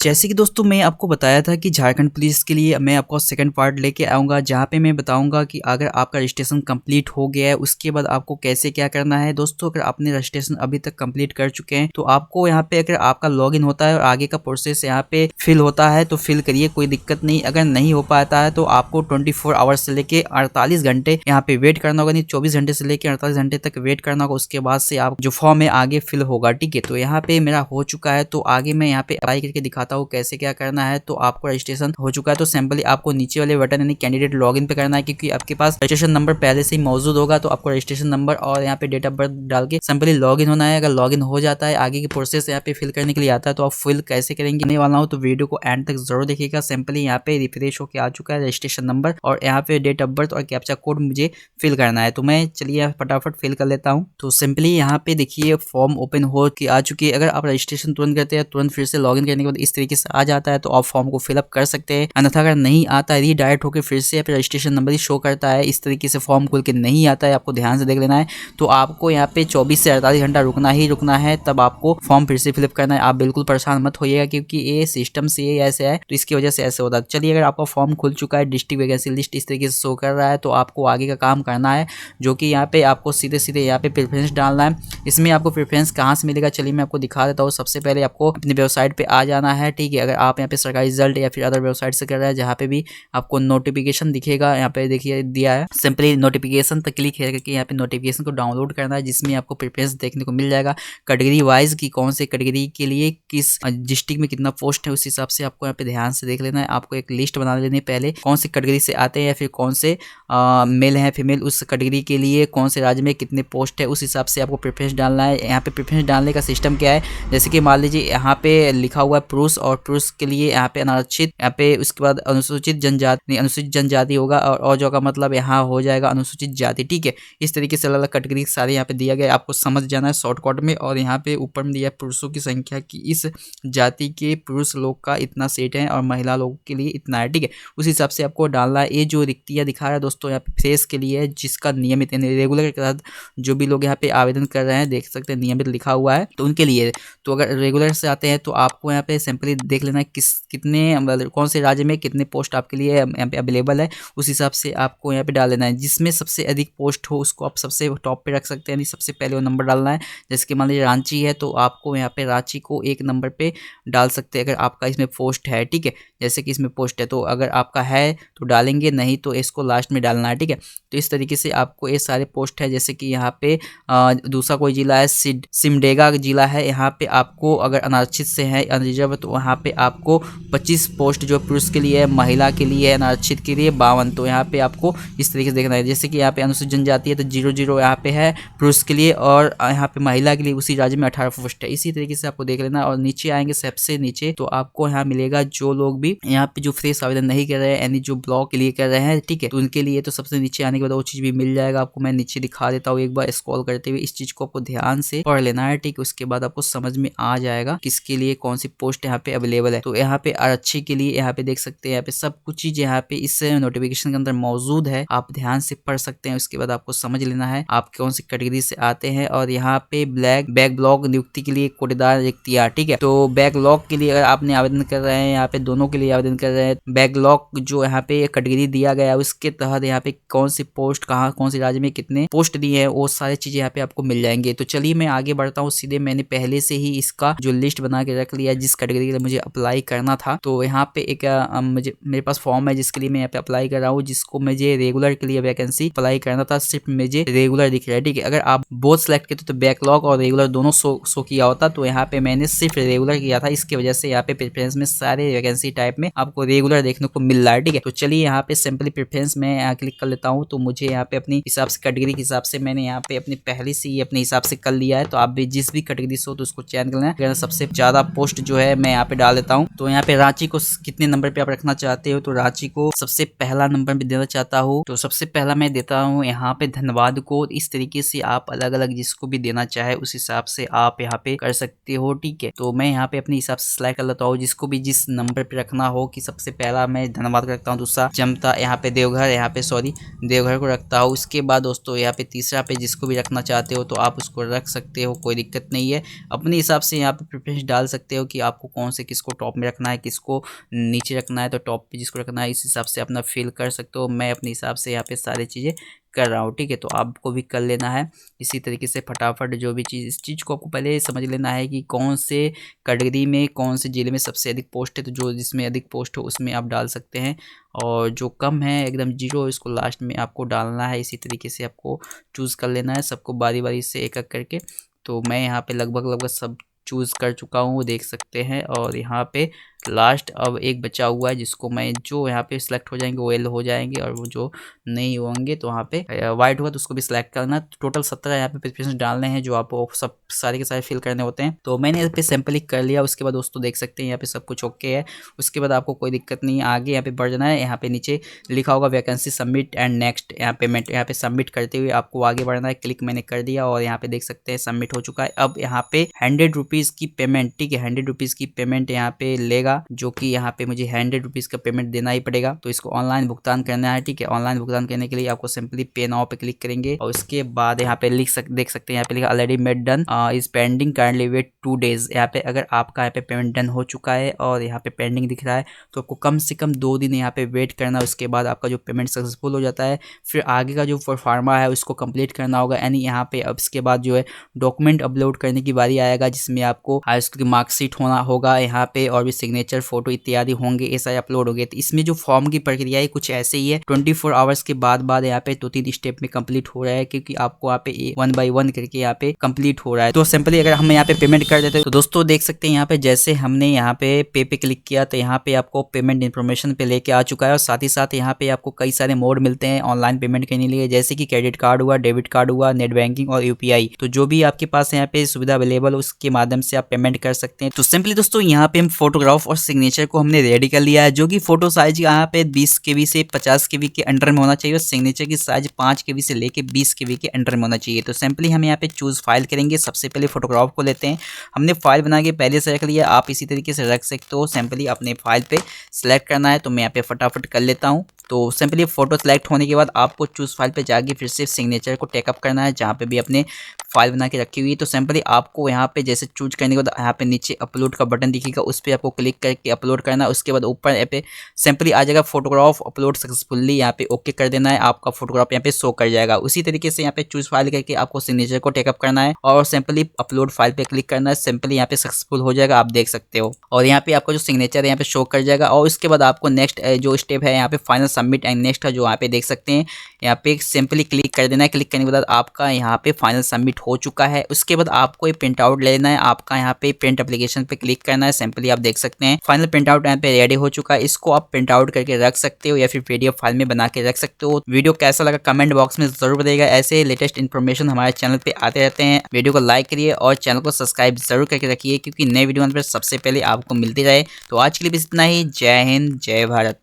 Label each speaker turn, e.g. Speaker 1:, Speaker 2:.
Speaker 1: जैसे कि दोस्तों मैं आपको बताया था कि झारखंड पुलिस के लिए मैं आपको सेकंड पार्ट लेके आऊँगा, जहाँ पे मैं बताऊँगा कि अगर आपका रजिस्ट्रेशन कंप्लीट हो गया है उसके बाद आपको कैसे क्या करना है। दोस्तों अगर आपने रजिस्ट्रेशन अभी तक कंप्लीट कर चुके हैं तो आपको यहाँ पे अगर आपका लॉगिन होता है और आगे का प्रोसेस यहाँ पे फिल होता है तो फिल करिए, कोई दिक्कत नहीं। अगर नहीं हो पाता है तो आपको 24 आवर्स से लेके 48 घंटे यहाँ पे वेट करना होगा, नहीं 24 घंटे से लेके 48 घंटे तक वेट करना होगा। उसके बाद से आप जो फॉर्म है आगे फिल होगा, ठीक है। तो यहाँ पे मेरा हो चुका है, तो आगे मैं यहाँ पे अप्लाई करके दिखाता हूँ कैसे क्या करना है। तो आपको रजिस्ट्रेशन हो चुका है तो सिंपली आपको नीचे वाले बटन यानी कैंडिडेट लॉगिन पे करना है, क्योंकि आपके पास रजिस्ट्रेशन नंबर पहले से ही मौजूद होगा। तो आपको रजिस्ट्रेशन नंबर और यहाँ पे डेट ऑफ बर्थ डाल के सिंपली लॉगिन होना है। अगर लॉगिन हो जाता है आगे की प्रोसेस यहाँ पे फिल करने के लिए आता है, तो आप फिल कैसे करेंगे नहीं वाला हूँ, तो वीडियो को एंड तक जरूर देखिएगा। सिंपली यहाँ पे रिफ्रेश होकर आ चुका है रजिस्ट्रेशन नंबर और यहाँ पे डेट ऑफ बर्थ और कैप्चा कोड मुझे फिल करना है। तो मैं चलिए फटाफट फिल कर लेता हूँ। तो सिंपली यहाँ पे देखिए फॉर्म ओपन हो के आ चुकी है। अगर आप रजिस्ट्रेशन तुरंत करते हैं तुरंत फिर से लॉगिन करने के बाद इस तरीके से आ जाता है तो आप फॉर्म को फिलअप कर सकते हैं। अन्यथा अगर नहीं आता है रीडायरेक्ट होकर फिर से रजिस्ट्रेशन नंबर ही शो करता है, इस तरीके से फॉर्म खुल के नहीं आता है, आपको ध्यान से देख लेना है। तो आपको यहाँ पे 24 से 48 घंटा रुकना ही रुकना है, तब आपको फॉर्म फिर से फिलअप करना है। आप बिल्कुल परेशान मत होइएगा, क्योंकि ये सिस्टम से ये ऐसे है तो इसकी वजह से ऐसे होता है। चलिए अगर आपका फॉर्म खुल चुका है, डिस्ट्रिक्ट वैकेंसी लिस्ट इस तरीके से शो कर रहा है, तो आपको आगे का काम करना है, जो कि यहाँ पे आपको सीधे सीधे यहाँ पे प्रेफरेंस डालना है। इसमें आपको प्रेफरेंस कहाँ से मिलेगा चलिए मैं आपको दिखा देता हूँ। सबसे पहले आपको अपनी वेबसाइट पे आ जाना है, ठीक है। अगर आप यहाँ पे सरकारी रिजल्ट या फिर अदर वेबसाइट से कर रहे हैं, जहाँ पे भी आपको नोटिफिकेशन दिखेगा, यहाँ पे देखिए दिया है, सिंपली नोटिफिकेशन पर क्लिक करके यहाँ पे नोटिफिकेशन को डाउनलोड करना है, जिसमें आपको प्रेफरेंस देखने को मिल जाएगा कैटेगरी वाइज की कौन से कैटेगरी के लिए किस डिस्ट्रिक्ट में कितना पोस्ट है। उस हिसाब से आपको यहाँ पे ध्यान से देख लेना है। आपको एक लिस्ट बना लेनी है पहले, कौन सी कैटेगरी से आते हैं या फिर कौन से मेल है फीमेल, उस कैटेगरी के लिए कौन से राज्य में कितने पोस्ट है, उस हिसाब से आपको प्रेफरेंस डालना है। यहाँ पे प्रेफरेंस डालने का सिस्टम क्या है, जैसे कि मान लीजिए यहाँ पे लिखा हुआ है पुरुष, और पुरुष के लिए यहाँ पे अनारक्षित, यहाँ पे उसके बाद अनुसूचित जनजाति, अनुसूचित जनजाति होगा, और जो का मतलब यहाँ हो जाएगा अनुसूचित जाति, ठीक है। इस तरीके से अलग अलग कैटेगरी सारे यहाँ पे दिया गया है, आपको समझ जाना है शॉर्टकट में। और यहाँ पे ऊपर में दिया है पुरुषों की संख्या की, इस जाति के पुरुष लोग का इतना सेट है और महिला लोगों के लिए इतना है, ठीक है। उस हिसाब से आपको डालना है। ये जो रिक्तियाँ दिखा रहा है दोस्तों यहाँ पे फेस के लिए है, जिसका नियमित रेगुलर के साथ जो भी लोग यहाँ पे आवेदन कर रहे हैं, देख सकते हैं नियमित लिखा हुआ है, तो उनके लिए। तो अगर रेगुलर से आते हैं तो आपको यहाँ पे सिंपली देख लेना है कितने कौन से राज्य में कितने पोस्ट आपके लिए यहाँ पे अवेलेबल है, उस हिसाब से आपको यहाँ पे डाल देना है। जिसमें सबसे अधिक पोस्ट हो उसको आप सबसे टॉप पे रख सकते हैं, यानी सबसे पहले वो नंबर डालना है। जैसे कि मान लीजिए रांची है तो आपको यहाँ पे रांची को 1 नंबर पे डाल सकते हैं अगर आपका इसमें पोस्ट है, ठीक है। जैसे कि इसमें पोस्ट है तो अगर आपका है तो डालेंगे, नहीं तो इसको लास्ट में डालना है, ठीक है। तो इस तरीके से आपको ये सारे पोस्ट है। जैसे कि यहाँ पे दूसरा कोई जिला है सिमडेगा जिला है, यहाँ पे आपको अगर अनारक्षित से है अनरिजर्व, तो वहाँ पे आपको 25 पोस्ट जो पुरुष के लिए है, महिला के लिए है, अनारक्षित के लिए 52। तो यहाँ पे आपको इस तरीके से देखना है। जैसे कि यहाँ पे अनुसूचित जनजाति है तो 00 यहाँ पे है पुरुष के लिए, और यहाँ पे महिला के लिए उसी राज्य में 18 पोस्ट है। इसी तरीके से आपको देख लेना। और नीचे आएंगे सबसे नीचे तो आपको यहाँ मिलेगा जो लोग भी यहाँ पे जो फ्रेश आवेदन नहीं कर रहे हैं, यानी जो ब्लॉक के लिए कर रहे हैं, ठीक है, तो उनके लिए तो सबसे नीचे आने के बाद वो चीज भी मिल जाएगा आपको। मैं नीचे दिखा देता हूँ एक बार स्क्रॉल करते हुए, इस चीज को आपको ध्यान से पढ़ लेना है, ठीक है। उसके बाद आपको समझ में आ जाएगा किसके लिए कौन सी पोस्ट यहाँ पे अवेलेबल है। तो यहाँ पे आरक्षी के लिए यहाँ पे देख सकते हैं, यहाँ पे सब कुछ चीज यहाँ पे इस नोटिफिकेशन के अंदर मौजूद है, आप ध्यान से पढ़ सकते हैं। उसके बाद आपको समझ लेना है आप कौन सी कैटेगरी से आते हैं। और यहाँ पे बैकलॉग नियुक्ति के लिए कोटेदार रिक्तियां, ठीक है। तो बैकलॉग के लिए अगर आपने आवेदन कर रहे हैं, यहाँ पे दोनों के लिए आवेदन कर रहे हैं, बैकलॉग जो यहाँ पे कैटेगरी दिया गया है उसके तहत यहाँ पे कौन सी पोस्ट कहाँ कौन सी राज्य में कितने पोस्ट दिए हैं, वो सारी चीजें यहाँ पे आपको मिल जाएंगे। तो चलिए मैं आगे बढ़ता हूँ सीधे। मैंने पहले से ही इसका जो लिस्ट बना के रख लिया जिस कैटेगरी के लिए मुझे अप्लाई करना था। तो यहाँ पे एक मुझे मेरे पास फॉर्म है जिसके लिए मैं यहाँ पे अप्लाई कर रहा हूँ, जिसको मुझे रेगुलर के लिए वैकेंसी अप्लाई करना था, सिर्फ मुझे रेगुलर दिख रहा है, ठीक है। अगर आप बोथ सेलेक्ट करते तो बैकलॉग और रेगुलर दोनों शो किया होता, तो यहाँ पे मैंने सिर्फ रेगुलर किया था, इसकी वजह से यहाँ पे प्रेफरेंस में सारे वैकेंसी टाइप में आपको रेगुलर देखने को मिल रहा है, ठीक है। तो चलिए यहाँ पे सिंपली प्रेफरेंस में क्लिक कर लेता हूँ। तो मुझे यहाँ पे अपनी हिसाब से कैटेगरी के हिसाब से मैंने यहाँ पे अपनी पहले से ही अपने हिसाब से कर लिया है। तो आप भी जिस भी कैटेगरी से हो तो उसको चयन करना है। सबसे ज्यादा पोस्ट जो है मैं यहाँ पे डाल देता हूँ। तो यहाँ पे रांची को कितने नंबर पे आप रखना चाहते हो, तो रांची को सबसे पहला नंबर पे देना चाहता हूँ, तो सबसे पहला मैं देता हूँ यहाँ पे धनबाद को। इस तरीके से आप अलग अलग जिसको भी देना चाहे उस हिसाब से आप यहाँ पे कर सकते हो, ठीक है। तो मैं यहाँ पे अपने हिसाब से सिलेक्ट कर लेता हूँ, जिसको भी जिस नंबर पे रखना हो, कि सबसे पहला मैं धनबाद को रखता हूँ, दूसरा जमता, यहाँ पे देवघर, यहाँ पे देवघर को रखता हूँ। उसके बाद दोस्तों यहाँ पे तीसरा पे जिसको भी रखना चाहते हो तो आप उसको रख सकते हो, कोई दिक्कत नहीं है। अपने हिसाब से यहाँ पे प्रेफरेंस डाल सकते हो कि आपको कौन कौन से किसको टॉप में रखना है, किसको नीचे रखना है, तो टॉप पे जिसको रखना है इस हिसाब से अपना फिल कर सकते हो। मैं अपने हिसाब से यहाँ पे सारी चीज़ें कर रहा हूँ, ठीक है। तो आपको भी कर लेना है इसी तरीके से फटाफट जो भी चीज़, इस चीज़ को आपको पहले समझ लेना है कि कौन से कैटेगरी में कौन से जिले में सबसे अधिक पोस्ट है, तो जो जिसमें अधिक पोस्ट हो उसमें आप डाल सकते हैं, और जो कम है एकदम जीरो इसको लास्ट में आपको डालना है। इसी तरीके से आपको चूज़ कर लेना है सबको बारी बारी से एक एक करके। तो मैं यहाँ पे लगभग सब चूज़ कर चुका हूँ, देख सकते हैं। और यहाँ पे लास्ट अब एक बचा हुआ है जिसको मैं, जो यहाँ पे सिलेक्ट हो जाएंगे वो येलो हो जाएंगे, और वो जो नहीं होंगे तो वहाँ पे वाइट हुआ तो उसको भी सिलेक्ट करना। टोटल 17 यहाँ पे प्रेफरेंस डालने हैं जो आपको सब सारे के सारे फिल करने होते हैं। तो मैंने यहाँ पे सिंपली कर लिया। उसके बाद दोस्तों देख सकते हैं यहाँ पे सब कुछ ओके है। उसके बाद आपको कोई दिक्कत नहीं है, आगे यहाँ पे बढ़ जाना है। यहाँ पे नीचे लिखा होगा वैकेंसी सबमिट एंड नेक्स्ट, यहाँ पेमेंट, यहाँ पे सबमिट करते हुए आपको आगे बढ़ना है। क्लिक मैंने कर दिया और यहाँ पे देख सकते हैं सबमिट हो चुका है। अब यहाँ पे 100 रुपीज़ की पेमेंट, ठीक है, 100 रुपीज़ की पेमेंट यहाँ पे लेगा, जो कि यहाँ पे मुझे 100 रुपीज़ का पेमेंट देना ही पड़ेगा। तो इसको ऑनलाइन भुगतान करना है, ठीक है। ऑनलाइन भुगतान करने के लिए आपको सिंपली पे नाउ पे क्लिक करेंगे, और उसके बाद यहाँ पे देख सकते हैं यहाँ पे लिखा already made done is pending kindly wait 2 days. यहाँ पे अगर आपका यहाँ पे पेमेंट डन हो चुका है और यहाँ पे पेंडिंग दिख रहा है तो आपको कम से कम 2 दिन यहाँ पे वेट करना है। उसके बाद आपका जो पेमेंट सक्सेसफुल हो जाता है, फिर आगे का जो फार्मा है उसको कंप्लीट करना होगा। यानी यहाँ पे अब इसके बाद जो है डॉक्यूमेंट अपलोड करने की बारी आएगा, जिसमें आपको हाई स्कूल की मार्कशीट होना होगा यहाँ पे, और भी सिग्नेचर, फोटो इत्यादि होंगे, ये सारे अपलोड हो गए। तो इसमें जो फॉर्म की प्रक्रिया है कुछ ऐसे ही है, 24 आवर्स के बाद यहाँ पे 2-3 स्टेप में कंप्लीट हो रहा है, क्योंकि आपको यहाँ पे 1 बाय 1 करके यहाँ पे कंप्लीट हो रहा है। तो सिंपली अगर हम यहाँ पे पेमेंट कर देते हैं तो दोस्तों देख सकते हैं यहाँ पे जैसे हमने यहाँ पे क्लिक किया तो यहाँ पे आपको पेमेंट इन्फॉर्मेशन पे लेके आ चुका है। और साथ ही साथ यहाँ पे आपको कई सारे मोड मिलते हैं ऑनलाइन पेमेंट करने के लिए, जैसे कि क्रेडिट कार्ड हुआ, डेबिट कार्ड हुआ, नेट बैंकिंग और यूपीआई। तो जो भी आपके पास यहाँ पे सुविधा अवेलेबल उसके माध्यम से आप पेमेंट कर सकते हैं। तो सिंपली दोस्तों यहाँ पे हम फोटोग्राफ और सिग्नेचर को हमने रेडी कर लिया है, जो कि फोटो साइज यहाँ पे 20 KB से 50 KB के अंडर में होना चाहिए, और सिग्नेचर की साइज 5 KB से लेके 20 KB के अंडर में होना चाहिए। तो सिंपली हम यहाँ पे चूज फाइल करेंगे। सबसे पहले फोटोग्राफ को लेते हैं, हमने फाइल बना के पहले से रख लिया, आप इसी तरीके से रख सकते हो। सिंपली अपने फाइल पे सिलेक्ट करना है, तो मैं यहाँ पे फटाफट कर लेता हूँ। तो सिंपली फोटो सेलेक्ट होने के बाद आपको चूज फाइल पे जाके फिर से सिग्नेचर को टेकअप करना है, जहाँ पे भी अपने फाइल बना के रखी हुई है। तो सिंपली आपको यहाँ पे जैसे चूज करने के बाद यहाँ पे नीचे अपलोड का बटन दिखेगा, उस पर आपको क्लिक करके अपलोड करना है। उसके बाद ऊपर यहाँ पे सिंपली आ जाएगा फोटोग्राफ अपलोड सक्सेसफुली, यहाँ पे ओके कर देना है, आपका फोटोग्राफ यहाँ पे शो कर जाएगा। उसी तरीके से यहाँ पे चूज फाइल करके आपको सिग्नेचर को टेकअप करना है और सिंपली अपलोड फाइल पे क्लिक करना है। सिंपली यहाँ पे सक्सेसफुल हो जाएगा, आप देख सकते हो। और यहाँ पे आपका जो सिग्नेचर है यहाँ पे शो कर जाएगा। और उसके बाद आपको नेक्स्ट जो स्टेप है यहाँ पे फाइनल सबमिट एंड नेक्स्ट है, जो यहाँ पे देख सकते हैं, यहाँ पे सिंपली क्लिक कर देना है। क्लिक करने के बाद आपका यहाँ पे फाइनल सबमिट हो चुका है। उसके बाद आपको ये प्रिंट आउट लेना है, आपका यहाँ पे प्रिंट एप्लीकेशन पे क्लिक करना है। सिंपली आप देख सकते हैं फाइनल प्रिंट आउट यहाँ पे रेडी हो चुका है। इसको आप प्रिंट आउट करके रख सकते हो या फिर पीडीएफ फाइल में बना के रख सकते हो। वीडियो कैसा लगा कमेंट बॉक्स में जरूर बताइएगा। ऐसे लेटेस्ट इन्फॉर्मेशन हमारे चैनल पे आते रहते हैं। वीडियो को लाइक करिए और चैनल को सब्सक्राइब जरूर करके रखिए, क्योंकि नए वीडियो पर सबसे पहले आपको मिलती रहे। तो आज के लिए बस इतना ही। जय हिंद, जय भारत।